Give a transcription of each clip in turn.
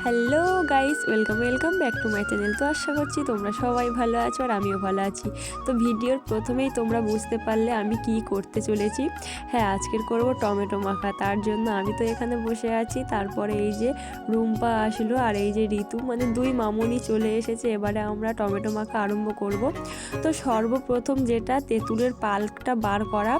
Hello guys, welcome back to my channel. তো আশা করছি তোমরা সবাই ভালো আছো আর আমিও ভালো আছি। তো ভিডিওর প্রথমেই তোমরা বুঝতে পারলে আমি কি করতে চলেছি। হ্যাঁ, আজকের করব টমেটো মাখা। তার জন্য আমি তো এখানে বসে আছি। তারপরে এই যে রুম্পা আসলো আর এই যে ঋতু, মানে দুই মামুনি চলে এসেছে। এবারে আমরা টমেটো মাখা আরম্ভ করব। তো সর্বপ্রথম যেটা তেঁতুলের পাল্পটা বার করা।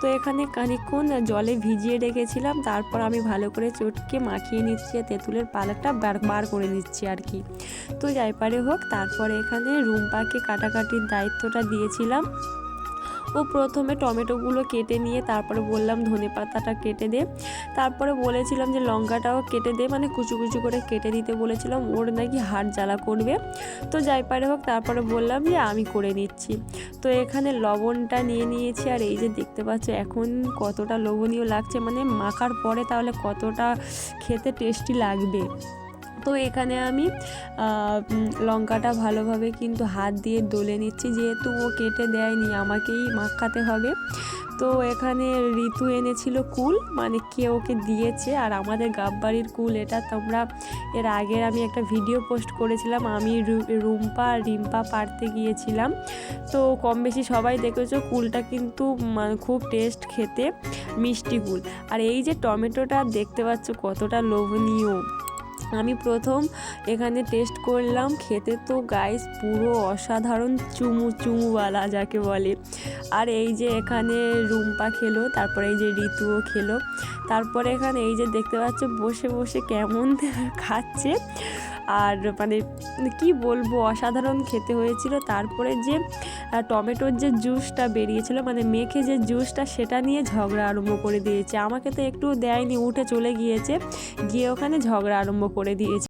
তো এখানে খানিকক্ষণ জলে ভিজিয়ে রেখেছিলাম, তারপর আমি ভালো করে চটকে মাখিয়ে নিচ্ছি, তেঁতুলের পাল্পটা বার করে নিচ্ছি আর কি। তো যাই পারে হোক, তারপরে এখানে রুম্পাকে কাটাকাটির দায়িত্বটা দিয়েছিলাম। ও প্রথমে টমেটোগুলো কেটে নিয়ে তারপরে বললাম ধনেপাতাটা কেটে দে, তারপরে বলেছিলাম যে লঙ্কাটাও কেটে দে, মানে কুচু কুচু করে কেটে দিতে বলেছিলাম, ওর নাকি হাড় জ্বালা করবে। তো যাই পারে হোক, তারপরে বললাম যে আমি করে নিচ্ছি। তো এখানে লবণটা নিয়ে নিয়েছি আর এই যে দেখতে পাচ্ছ এখন কতটা লোভনীয় লাগছে, মানে মাখার পরে তাহলে কতটা খেতে টেস্টি লাগবে। তো এখানে আমি লঙ্কাটা ভালোভাবে কিন্তু হাত দিয়ে ডলে নিচ্ছি, যেহেতু ও কেটে দেয়নি, আমাকেই মাখাতে হবে। তো এখানে ঋতু এনেছিল কুল, মানে কে ওকে দিয়েছে, আর আমাদের গাববাড়ির কুল এটা। তোমরা এর আগের আমি একটা ভিডিও পোস্ট করেছিলাম, আমি রুম্পা রিম্পা পাড়তে গিয়েছিলাম। তো কম বেশি সবাই দেখেছো, কুলটা কিন্তু খুব টেস্ট খেতে, মিষ্টি কুল। আর এই যে টমেটোটা দেখতে পাচ্ছ কতটা লোভনীয়। আমি প্রথম এখানে টেস্ট করলাম, খেতে তো গাইস পুরো অসাধারণ, চুমুওয়ালা যাকে বলে। আর এই যে এখানে রুম্পা খেলো, তারপরে এই যে ঋতুও খেলো। তারপরে এখানে এই যে দেখতে পাচ্ছ বসে বসে কেমন খাচ্ছে, আর মানে কি বলবো, অসাধারণ খেতে হয়েছিল। তারপরে যে টমেটোর যে জুসটা বেরিয়েছিল, মানে মেখে যে জুসটা, সেটা নিয়ে ঝগড়া আরম্ভ করে দিয়েছে। আমাকে তো একটু দেয়নি, উঠে চলে গিয়েছে, গিয়ে ওখানে ঝগড়া আরম্ভ করে দিয়েছে।